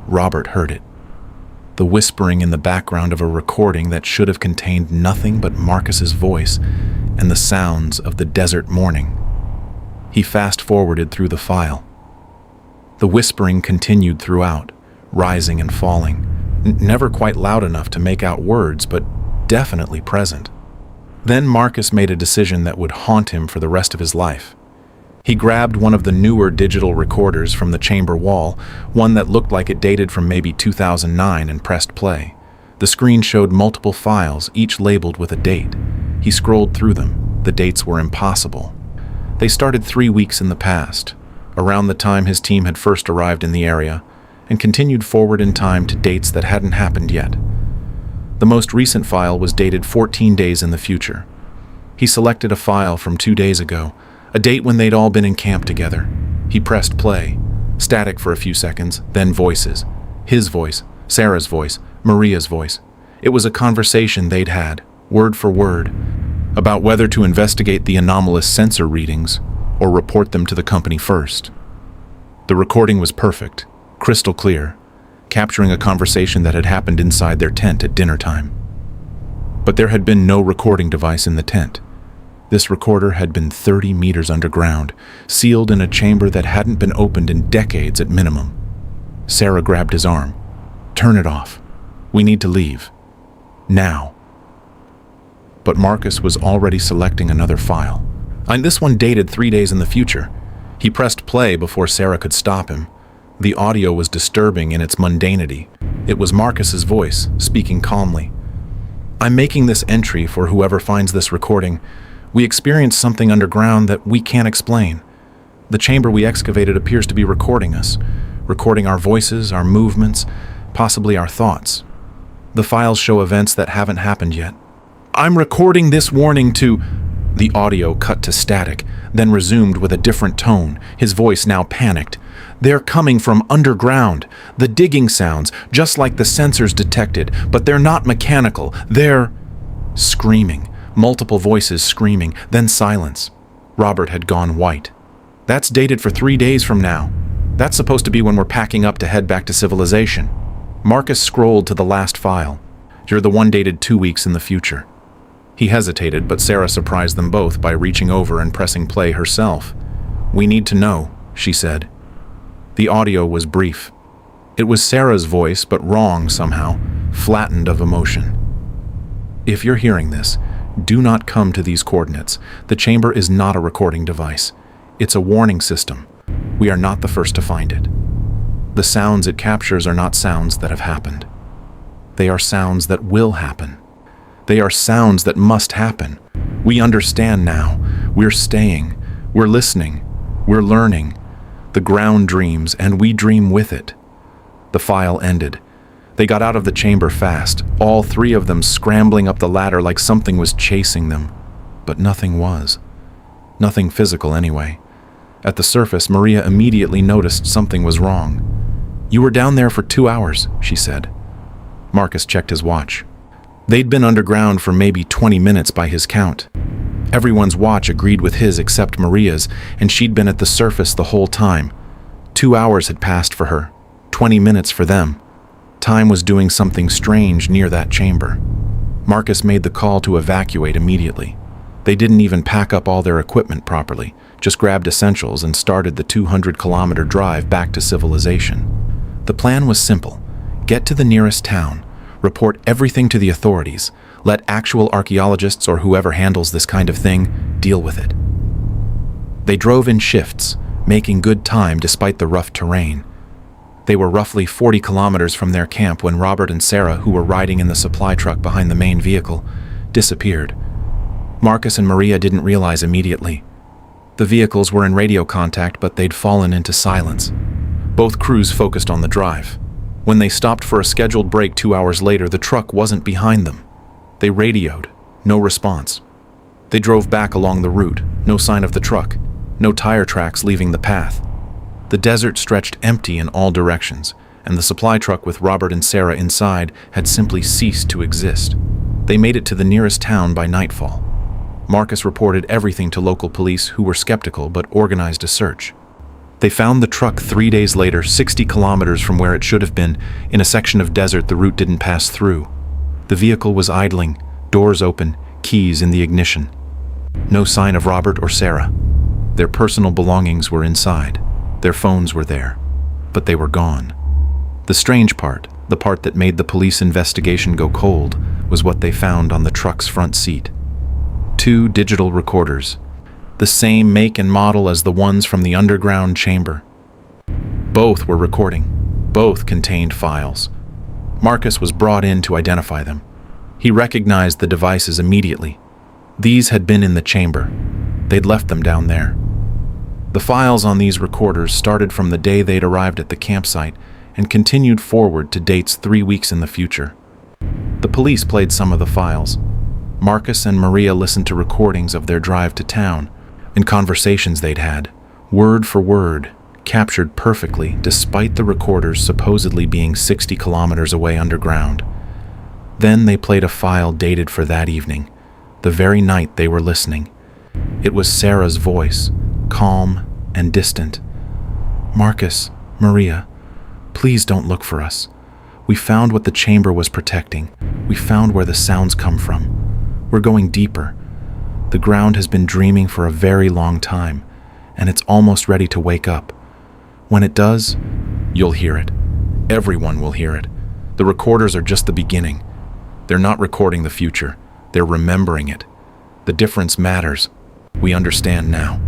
Robert heard it. The whispering in the background of a recording that should have contained nothing but Marcus's voice and the sounds of the desert morning. He fast-forwarded through the file. The whispering continued throughout, rising and falling, never quite loud enough to make out words, but definitely present. Then Marcus made a decision that would haunt him for the rest of his life. He grabbed one of the newer digital recorders from the chamber wall, one that looked like it dated from maybe 2009, and pressed play. The screen showed multiple files, each labeled with a date. He scrolled through them. The dates were impossible. They started 3 weeks in the past, around the time his team had first arrived in the area, and continued forward in time to dates that hadn't happened yet. The most recent file was dated 14 days in the future. He selected a file from 2 days ago, a date when they'd all been in camp together. He pressed play. Static for a few seconds, then voices. His voice, Sarah's voice, Maria's voice. It was a conversation they'd had, word for word, about whether to investigate the anomalous sensor readings or report them to the company first. The recording was perfect, crystal clear, capturing a conversation that had happened inside their tent at dinner time. But there had been no recording device in the tent. This recorder had been 30 meters underground, sealed in a chamber that hadn't been opened in decades at minimum. Sarah grabbed his arm. "Turn it off. We need to leave. Now." But Marcus was already selecting another file. And this one dated 3 days in the future. He pressed play before Sarah could stop him. The audio was disturbing in its mundanity. It was Marcus's voice, speaking calmly. "I'm making this entry for whoever finds this recording. We experienced something underground that we can't explain. The chamber we excavated appears to be recording us, recording our voices, our movements, possibly our thoughts. The files show events that haven't happened yet. I'm recording this warning to..." The audio cut to static, then resumed with a different tone, his voice now panicked. "They're coming from underground. The digging sounds, just like the sensors detected, but they're not mechanical. They're..." Screaming, multiple voices screaming, then silence. Robert had gone white. "That's dated for 3 days from now. That's supposed to be when we're packing up to head back to civilization." Marcus scrolled to the last file. "You're the one dated 2 weeks in the future." He hesitated, but Sarah surprised them both by reaching over and pressing play herself. "We need to know," she said. The audio was brief. It was Sarah's voice, but wrong somehow, flattened of emotion. "If you're hearing this, do not come to these coordinates. The chamber is not a recording device. It's a warning system. We are not the first to find it. The sounds it captures are not sounds that have happened. They are sounds that will happen. They are sounds that must happen. We understand now. We're staying. We're listening. We're learning. The ground dreams, and we dream with it." The file ended. They got out of the chamber fast, all 3 of them scrambling up the ladder like something was chasing them. But nothing was. Nothing physical, anyway. At the surface, Maria immediately noticed something was wrong. "You were down there for 2 hours," she said. Marcus checked his watch. They'd been underground for maybe 20 minutes by his count. Everyone's watch agreed with his except Maria's, and she'd been at the surface the whole time. 2 hours had passed for her, 20 minutes for them. Time was doing something strange near that chamber. Marcus made the call to evacuate immediately. They didn't even pack up all their equipment properly, just grabbed essentials and started the 200-kilometer drive back to civilization. The plan was simple. Get to the nearest town, report everything to the authorities, let actual archaeologists or whoever handles this kind of thing deal with it. They drove in shifts, making good time despite the rough terrain. They were roughly 40 kilometers from their camp when Robert and Sarah, who were riding in the supply truck behind the main vehicle, disappeared. Marcus and Maria didn't realize immediately. The vehicles were in radio contact, but they'd fallen into silence. Both crews focused on the drive. When they stopped for a scheduled break 2 hours later, the truck wasn't behind them. They radioed. No response. They drove back along the route. No sign of the truck. No tire tracks leaving the path. The desert stretched empty in all directions, and the supply truck with Robert and Sarah inside had simply ceased to exist. They made it to the nearest town by nightfall. Marcus reported everything to local police, who were skeptical but organized a search. They found the truck 3 days later, 60 kilometers from where it should have been, in a section of desert the route didn't pass through. The vehicle was idling, doors open, keys in the ignition. No sign of Robert or Sarah. Their personal belongings were inside. Their phones were there, but they were gone. The strange part, the part that made the police investigation go cold, was what they found on the truck's front seat. 2 digital recorders, the same make and model as the ones from the underground chamber. Both were recording. Both contained files. Marcus was brought in to identify them. He recognized the devices immediately. These had been in the chamber. They'd left them down there. The files on these recorders started from the day they'd arrived at the campsite and continued forward to dates 3 weeks in the future. The police played some of the files. Marcus and Maria listened to recordings of their drive to town and conversations they'd had, word for word, captured perfectly despite the recorders supposedly being 60 kilometers away underground. Then they played a file dated for that evening, the very night they were listening. It was Sarah's voice, calm and distant. "Marcus, Maria, please don't look for us. We found what the chamber was protecting. We found where the sounds come from. We're going deeper. The ground has been dreaming for a very long time, and it's almost ready to wake up. When it does, you'll hear it. Everyone will hear it. The recorders are just the beginning. They're not recording the future. They're remembering it. The difference matters. We understand now."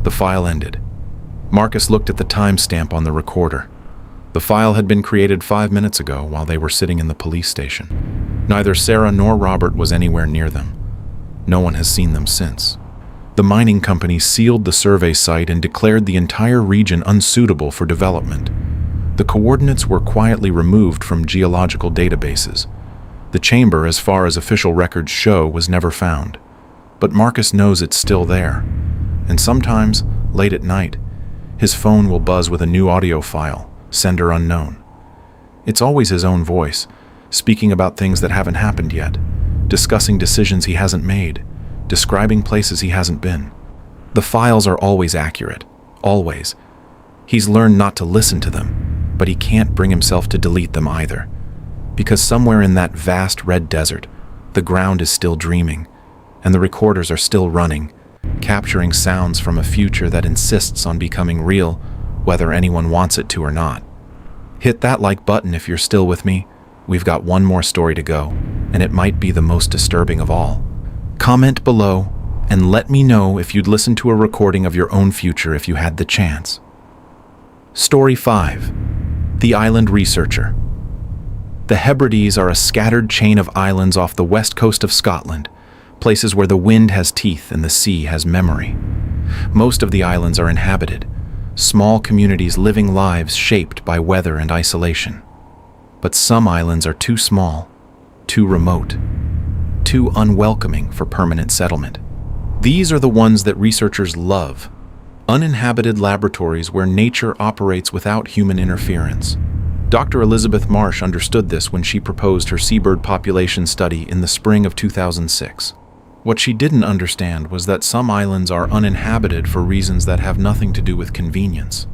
The file ended. Marcus looked at the timestamp on the recorder. The file had been created 5 minutes ago while they were sitting in the police station. Neither Sarah nor Robert was anywhere near them. No one has seen them since. The mining company sealed the survey site and declared the entire region unsuitable for development. The coordinates were quietly removed from geological databases. The chamber, as far as official records show, was never found. But Marcus knows it's still there. And sometimes, late at night, his phone will buzz with a new audio file, sender unknown. It's always his own voice, speaking about things that haven't happened yet, discussing decisions he hasn't made, describing places he hasn't been. The files are always accurate, always. He's learned not to listen to them, but he can't bring himself to delete them either. Because somewhere in that vast red desert, the ground is still dreaming, and the recorders are still running, capturing sounds from a future that insists on becoming real, whether anyone wants it to or not. Hit that like button if you're still with me. We've got one more story to go, and it might be the most disturbing of all. Comment below and let me know if you'd listen to a recording of your own future if you had the chance. Story 5. The Island Researcher. The Hebrides are a scattered chain of islands off the west coast of Scotland, places where the wind has teeth and the sea has memory. Most of the islands are inhabited, small communities living lives shaped by weather and isolation. But some islands are too small, too remote, too unwelcoming for permanent settlement. These are the ones that researchers love, uninhabited laboratories where nature operates without human interference. Dr. Elizabeth Marsh understood this when she proposed her seabird population study in the spring of 2006. What she didn't understand was that some islands are uninhabited for reasons that have nothing to do with convenience.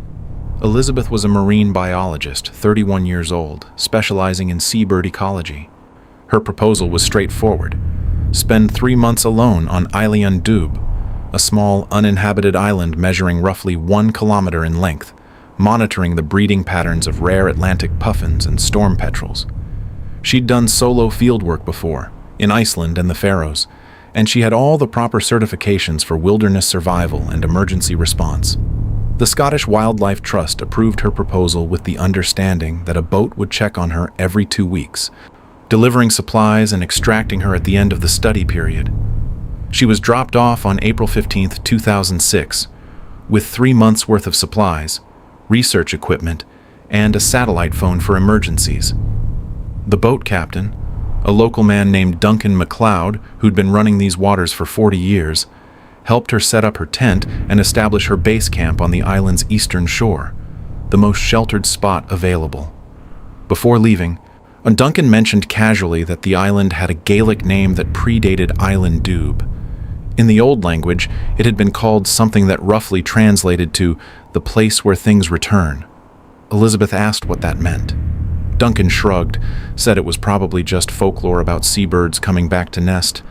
Elizabeth was a marine biologist, 31 years old, specializing in seabird ecology. Her proposal was straightforward. Spend 3 months alone on Isle an Dubh, a small, uninhabited island measuring roughly 1 kilometer in length, monitoring the breeding patterns of rare Atlantic puffins and storm petrels. She'd done solo fieldwork before, in Iceland and the Faroes, and she had all the proper certifications for wilderness survival and emergency response. The Scottish Wildlife Trust approved her proposal with the understanding that a boat would check on her every 2 weeks, delivering supplies and extracting her at the end of the study period. She was dropped off on April 15, 2006, with 3 months' worth of supplies, research equipment, and a satellite phone for emergencies. The boat captain, a local man named Duncan MacLeod, who'd been running these waters for 40 years, helped her set up her tent and establish her base camp on the island's eastern shore, the most sheltered spot available. Before leaving, Duncan mentioned casually that the island had a Gaelic name that predated Isle an Dubh. In the old language, it had been called something that roughly translated to the place where things return. Elizabeth asked what that meant. Duncan shrugged, said it was probably just folklore about seabirds coming back to nest,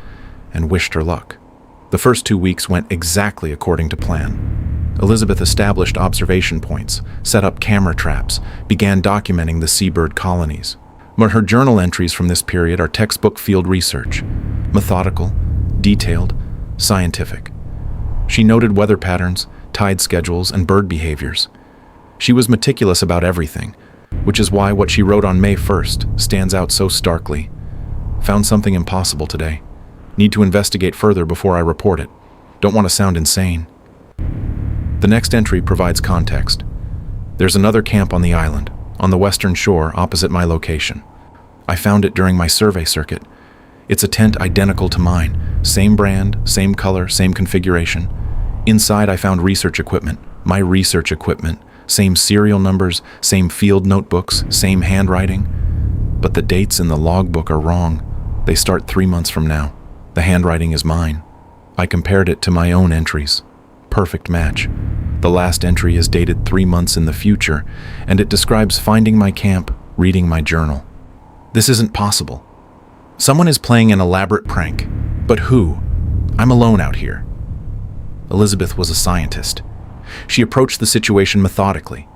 and wished her luck. The first 2 weeks went exactly according to plan. Elizabeth established observation points, set up camera traps, began documenting the seabird colonies. But her journal entries from this period are textbook field research, methodical, detailed, scientific. She noted weather patterns, tide schedules, and bird behaviors. She was meticulous about everything, which is why what she wrote on May 1st stands out so starkly. Found something impossible today. Need to investigate further before I report it. Don't want to sound insane. The next entry provides context. There's another camp on the island, on the western shore opposite my location. I found it during my survey circuit. It's a tent identical to mine, same brand, same color, same configuration. Inside I found research equipment, My research equipment, same serial numbers, same field notebooks, same handwriting. But the dates in the logbook are wrong. They start 3 months from now. The handwriting is mine. I compared it to my own entries. Perfect match. The last entry is dated 3 months in the future, and it describes finding my camp, reading my journal. This isn't possible. Someone is playing an elaborate prank. But who? I'm alone out here. Elizabeth was a scientist. She approached the situation methodically.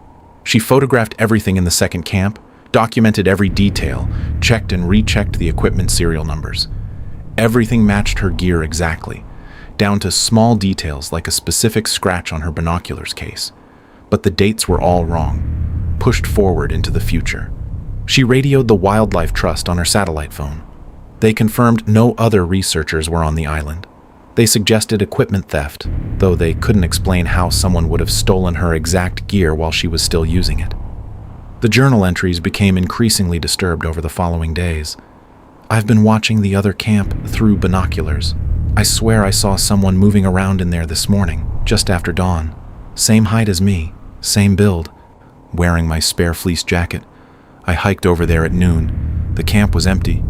She photographed everything in the second camp, documented every detail, checked and rechecked the equipment serial numbers. Everything matched her gear exactly, down to small details like a specific scratch on her binoculars case. But the dates were all wrong, pushed forward into the future. She radioed the Wildlife Trust on her satellite phone. They confirmed no other researchers were on the island. They suggested equipment theft, though they couldn't explain how someone would have stolen her exact gear while she was still using it. The journal entries became increasingly disturbed over the following days. I've been watching the other camp through binoculars. I swear I saw someone moving around in there this morning, just after dawn. Same height as me, same build. Wearing my spare fleece jacket, I hiked over there at noon. The camp was empty,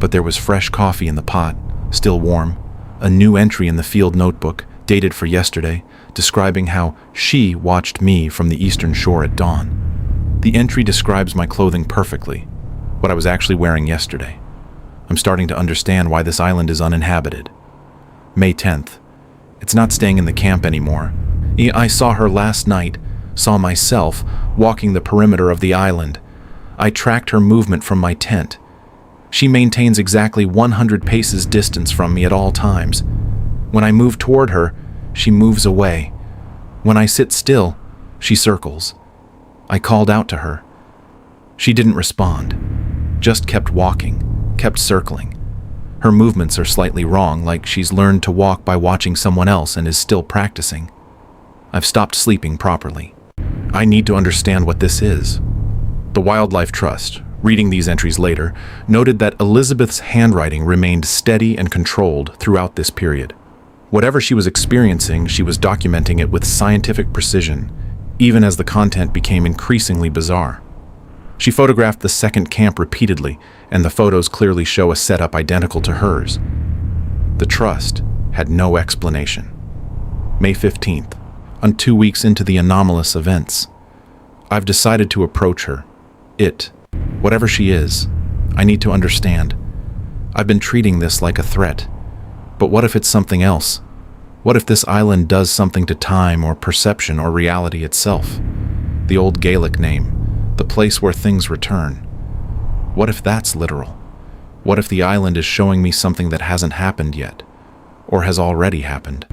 but there was fresh coffee in the pot, still warm. A new entry in the field notebook, dated for yesterday, describing how she watched me from the eastern shore at dawn. The entry describes my clothing perfectly, what I was actually wearing yesterday. I'm starting to understand why this island is uninhabited. May 10th. It's not staying in the camp anymore. I saw her last night, saw myself walking the perimeter of the island. I tracked her movement from my tent. She maintains exactly 100 paces distance from me at all times. When I move toward her, she moves away. When I sit still, she circles. I called out to her. She didn't respond, just kept walking, kept circling. Her movements are slightly wrong, like she's learned to walk by watching someone else and is still practicing. I've stopped sleeping properly. I need to understand what this is. The Wildlife Trust, reading these entries later, noted that Elizabeth's handwriting remained steady and controlled throughout this period. Whatever she was experiencing, she was documenting it with scientific precision, even as the content became increasingly bizarre. She photographed the second camp repeatedly, and the photos clearly show a setup identical to hers. The Trust had no explanation. May 15th, on 2 weeks into the anomalous events. I've decided to approach her. Whatever she is, I need to understand. I've been treating this like a threat. But what if it's something else? What if this island does something to time or perception or reality itself? The old Gaelic name, the place where things return. What if that's literal? What if the island is showing me something that hasn't happened yet, or has already happened?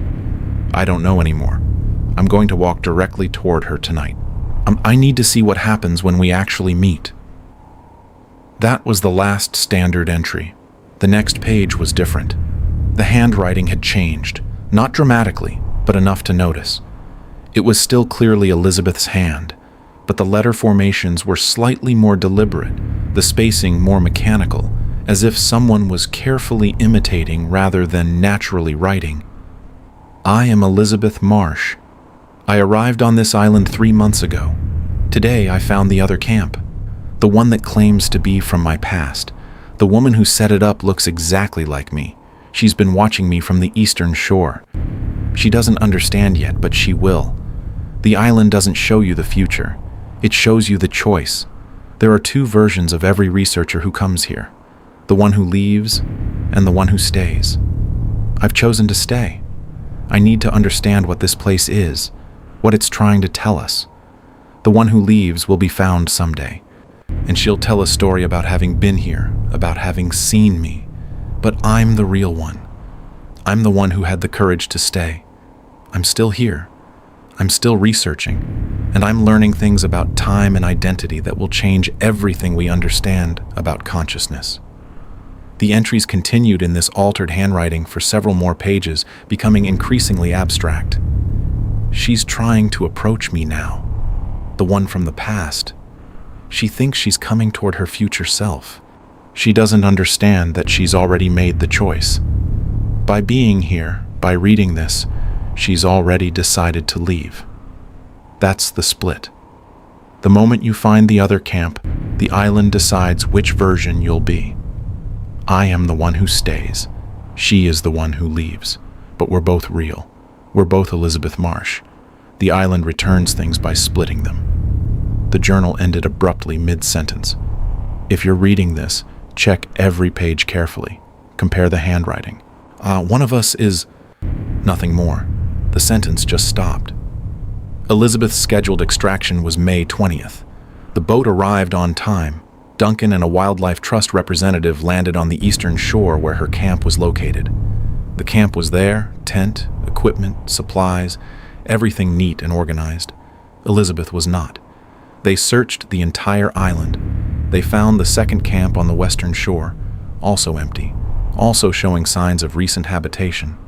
I don't know anymore. I'm going to walk directly toward her tonight. I need to see what happens when we actually meet. That was the last standard entry. The next page was different. The handwriting had changed, not dramatically, but enough to notice. It was still clearly Elizabeth's hand, but the letter formations were slightly more deliberate, the spacing more mechanical, as if someone was carefully imitating rather than naturally writing. I am Elizabeth Marsh. I arrived on this island 3 months ago. Today I found the other camp, the one that claims to be from my past. The woman who set it up looks exactly like me. She's been watching me from the eastern shore. She doesn't understand yet, but she will. The island doesn't show you the future. It shows you the choice. There are 2 versions of every researcher who comes here. The one who leaves and the one who stays. I've chosen to stay. I need to understand what this place is, what it's trying to tell us. The one who leaves will be found someday, and she'll tell a story about having been here, about having seen me. But I'm the real one. I'm the one who had the courage to stay. I'm still here. I'm still researching, and I'm learning things about time and identity that will change everything we understand about consciousness. The entries continued in this altered handwriting for several more pages, becoming increasingly abstract. She's trying to approach me now, the one from the past. She thinks she's coming toward her future self. She doesn't understand that she's already made the choice. By being here, by reading this, she's already decided to leave. That's the split. The moment you find the other camp, the island decides which version you'll be. I am the one who stays. She is the one who leaves. But we're both real. We're both Elizabeth Marsh. The island returns things by splitting them. The journal ended abruptly mid-sentence. If you're reading this, check every page carefully. Compare the handwriting. One of us is... Nothing more. The sentence just stopped. Elizabeth's scheduled extraction was May 20th. The boat arrived on time. Duncan and a wildlife trust representative landed on the eastern shore where her camp was located. The camp was there, tent, equipment, supplies, everything neat and organized. Elizabeth was not. They searched the entire island. They found the second camp on the western shore, also empty, also showing signs of recent habitation.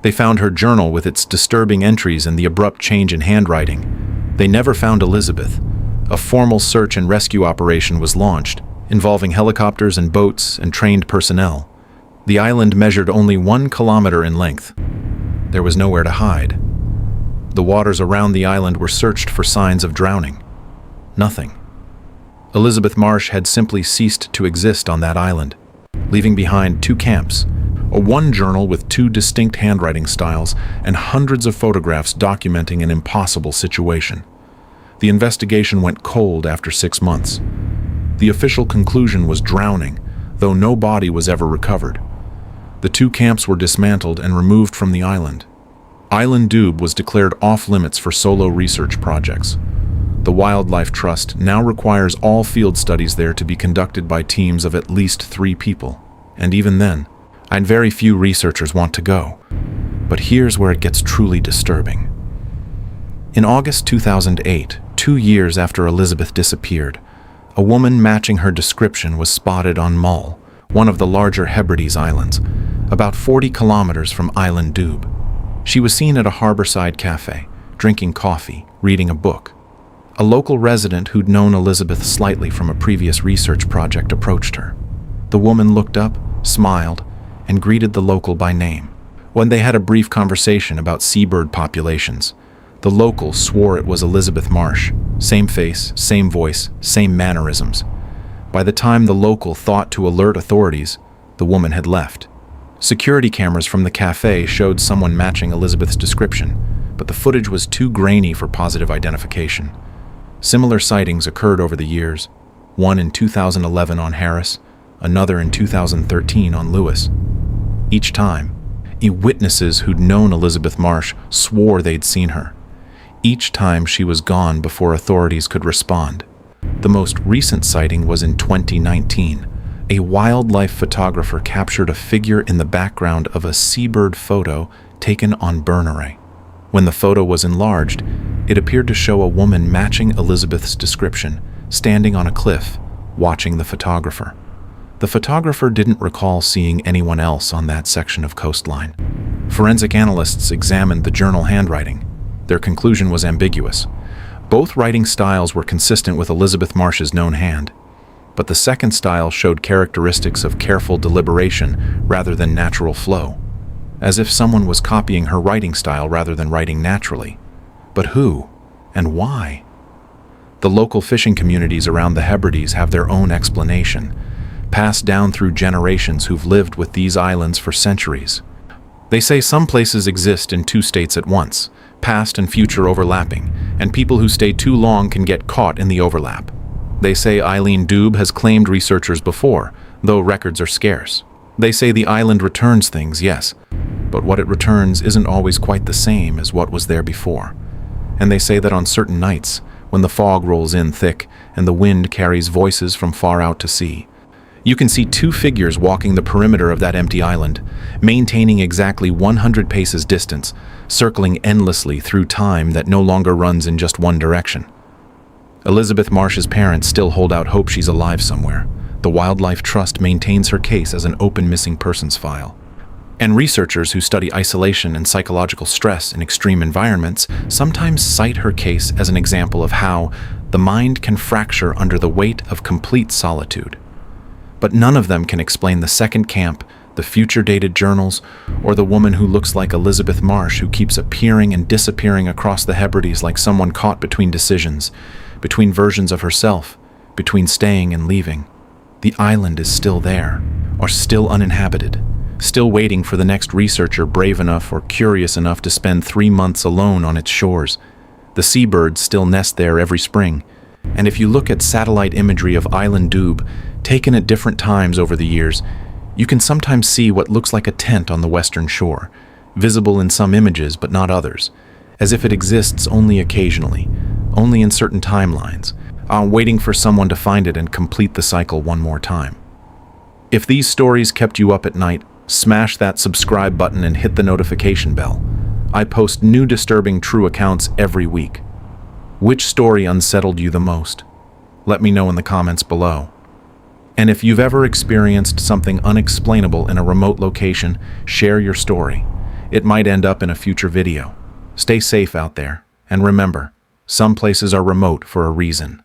They found her journal with its disturbing entries and the abrupt change in handwriting. They never found Elizabeth. A formal search and rescue operation was launched, involving helicopters and boats and trained personnel. The island measured only 1 kilometer in length. There was nowhere to hide. The waters around the island were searched for signs of drowning. Nothing. Elizabeth Marsh had simply ceased to exist on that island, leaving behind 2 camps, one journal with 2 distinct handwriting styles, and hundreds of photographs documenting an impossible situation. The investigation went cold after 6 months. The official conclusion was drowning, though no body was ever recovered. The 2 camps were dismantled and removed from the island. Island Dube was declared off-limits for solo research projects. The Wildlife Trust now requires all field studies there to be conducted by teams of at least 3 people. And even then, very few researchers want to go. But here's where it gets truly disturbing. In August 2008, 2 years after Elizabeth disappeared, a woman matching her description was spotted on Mull, one of the larger Hebrides Islands, about 40 kilometers from Island Dube. She was seen at a harborside cafe, drinking coffee, reading a book. A local resident who'd known Elizabeth slightly from a previous research project approached her. The woman looked up, smiled, and greeted the local by name. When they had a brief conversation about seabird populations, the local swore it was Elizabeth Marsh. Same face, same voice, same mannerisms. By the time the local thought to alert authorities, the woman had left. Security cameras from the cafe showed someone matching Elizabeth's description, but the footage was too grainy for positive identification. Similar sightings occurred over the years, one in 2011 on Harris, another in 2013 on Lewis. Each time, witnesses who'd known Elizabeth Marsh swore they'd seen her. Each time she was gone before authorities could respond. The most recent sighting was in 2019. A wildlife photographer captured a figure in the background of a seabird photo taken on Berneray. When the photo was enlarged, it appeared to show a woman matching Elizabeth's description, standing on a cliff, watching the photographer. The photographer didn't recall seeing anyone else on that section of coastline. Forensic analysts examined the journal handwriting. Their conclusion was ambiguous. Both writing styles were consistent with Elizabeth Marsh's known hand, but the second style showed characteristics of careful deliberation rather than natural flow, as if someone was copying her writing style rather than writing naturally. But who and why? The local fishing communities around the Hebrides have their own explanation, passed down through generations who've lived with these islands for centuries. They say some places exist in 2 states at once, past and future overlapping, and people who stay too long can get caught in the overlap. They say Island Dube has claimed researchers before, though records are scarce. They say the island returns things, yes, but what it returns isn't always quite the same as what was there before. And they say that on certain nights, when the fog rolls in thick and the wind carries voices from far out to sea, you can see 2 figures walking the perimeter of that empty island, maintaining exactly 100 paces distance, circling endlessly through time that no longer runs in just one direction. Elizabeth Marsh's parents still hold out hope she's alive somewhere. The Wildlife Trust maintains her case as an open missing persons file. And researchers who study isolation and psychological stress in extreme environments sometimes cite her case as an example of how the mind can fracture under the weight of complete solitude. But none of them can explain the second camp, The future-dated journals, or the woman who looks like Elizabeth Marsh who keeps appearing and disappearing across the Hebrides like someone caught between decisions, between versions of herself, between staying and leaving. The island is still there, or still uninhabited, still waiting for the next researcher brave enough or curious enough to spend 3 months alone on its shores. The seabirds still nest there every spring, and if you look at satellite imagery of Island Dube, taken at different times over the years, you can sometimes see what looks like a tent on the western shore, visible in some images but not others, as if it exists only occasionally, only in certain timelines, waiting for someone to find it and complete the cycle one more time. If these stories kept you up at night, smash that subscribe button and hit the notification bell. I post new disturbing true accounts every week. Which story unsettled you the most? Let me know in the comments below. And if you've ever experienced something unexplainable in a remote location, share your story. It might end up in a future video. Stay safe out there, and remember, some places are remote for a reason.